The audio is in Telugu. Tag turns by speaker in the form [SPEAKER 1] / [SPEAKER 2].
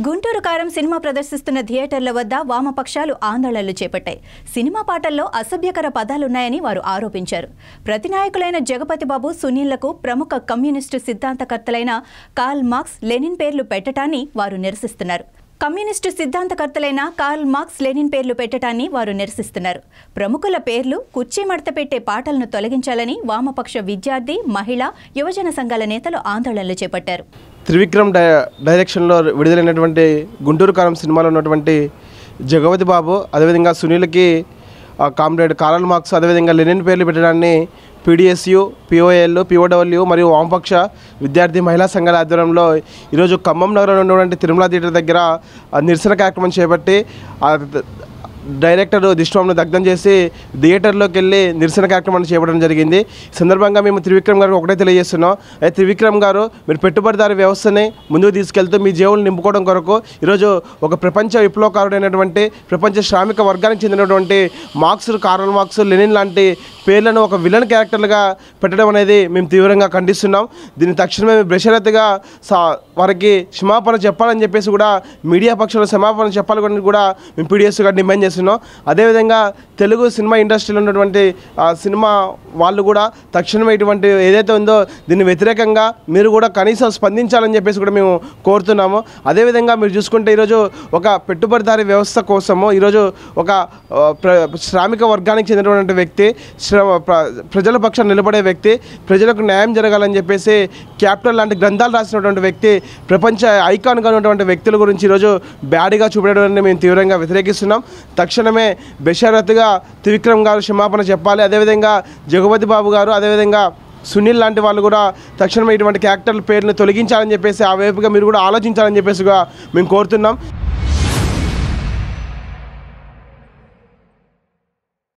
[SPEAKER 1] గుంటూరు కారం సినిమా ప్రదర్శిస్తున్న థియేటర్ల వద్ద వామపక్షాలు ఆందోళనలు చేపట్టాయి. సినిమా పాటల్లో అసభ్యకర పదాలున్నాయని వారు ఆరోపించారు. ప్రతినాయకులైన జగపతిబాబు, సునీళ్లకు ప్రముఖ కమ్యూనిస్టు సిద్ధాంతకర్తలైన కార్ల్ మార్క్స్, లెనిన్ పేర్లు పెట్టడాన్ని వారు నిరసిస్తున్నారు. కమ్యూనిస్టు సిద్ధాంతకర్తలైన కార్ల్ మార్క్స్, లెనిన్ పేర్లు పెట్టడాన్ని వారు నిరసిస్తున్నారు. ప్రముఖుల పేర్లు, కుర్చీ మడత పెట్టే పాటలను తొలగించాలని వామపక్ష విద్యార్థి, మహిళా, యువజన సంఘాల నేతలు ఆందోళనలు చేపట్టారు.
[SPEAKER 2] త్రివిక్రమ్ డైరెక్షన్లో విడుదలైనటువంటి గుంటూరు కారం సినిమాలో ఉన్నటువంటి జగపతిబాబు, అదేవిధంగా సునీల్కి కామ్రేడ్ కార్ల్ మార్క్స్, అదేవిధంగా లెనిన్ పేర్లు పెట్టడాన్ని పీడిఎస్యు, పిఓఎల్, పిఓడబ్ల్యూ మరియు వామపక్ష విద్యార్థి మహిళా సంఘాల ఆధ్వర్యంలో ఈరోజు ఖమ్మం నగరంలో ఉన్నటువంటి తిరుమల థియేటర్ దగ్గర నిరసన కార్యక్రమం చేపట్టి డైరెక్టర్ దిష్టిబొమ్మను దగ్ధం చేసి థియేటర్లోకి వెళ్ళి నిరసన కార్యక్రమాన్ని చేపట్టడం జరిగింది. ఈ సందర్భంగా మేము త్రివిక్రమ్ గారికి ఒకటే తెలియజేస్తున్నాం. అయితే త్రివిక్రమ్ గారు, మీరు పెట్టుబడిదారు వ్యవస్థని ముందుకు తీసుకెళ్తూ మీ జేబులు నింపుకోవడం కొరకు ఈరోజు ఒక ప్రపంచ విప్లవకారుడైనటువంటి, ప్రపంచ శ్రామిక వర్గానికి చెందినటువంటి మార్క్స్, కార్ల్ మార్క్స్, లెనిన్ లాంటి పేర్లను ఒక విలన్ క్యారెక్టర్లుగా పెట్టడం అనేది మేము తీవ్రంగా ఖండిస్తున్నాం. దీన్ని తక్షణమే బేషరతుగా వారికి క్షమాపణ చెప్పాలని చెప్పేసి కూడా, మీడియా పక్షంలో క్షమాపణ చెప్పాలని కూడా మేము పీడిఎస్గా డిమాండ్ చేస్తున్నాం. అదేవిధంగా తెలుగు సినిమా ఇండస్ట్రీలో ఉన్నటువంటి సినిమా వాళ్ళు కూడా తక్షణమే ఇటువంటి ఏదైతే ఉందో దీన్ని వ్యతిరేకంగా మీరు కూడా కనీసం స్పందించాలని చెప్పేసి కూడా మేము కోరుతున్నాము. అదేవిధంగా మీరు చూసుకుంటే ఈరోజు ఒక పెట్టుబడిదారీ వ్యవస్థ కోసము ఈరోజు ఒక శ్రామిక వర్గానికి చెందినటువంటి వ్యక్తి, ప్రజల పక్షాన్ని నిలబడే వ్యక్తి, ప్రజలకు న్యాయం జరగాలని చెప్పేసి క్యాపిటల్ లాంటి గ్రంథాలు రాసినటువంటి వ్యక్తి, ప్రపంచ ఐకాన్గా ఉన్నటువంటి వ్యక్తుల గురించి ఈరోజు బ్యాడ్గా చూపెట్టడాన్ని మేము తీవ్రంగా వ్యతిరేకిస్తున్నాం. తక్షణమే బేషరతుగా త్రివిక్రమ్ గారు క్షమాపణ చెప్పాలి. అదేవిధంగా జగపతిబాబు గారు, అదేవిధంగా సునీల్ లాంటి వాళ్ళు కూడా తక్షణమే ఇటువంటి క్యారెక్టర్ల పేర్లను తొలగించాలని చెప్పేసి ఆ వైపుగా మీరు కూడా ఆలోచించాలని చెప్పేసి మేము కోరుతున్నాం.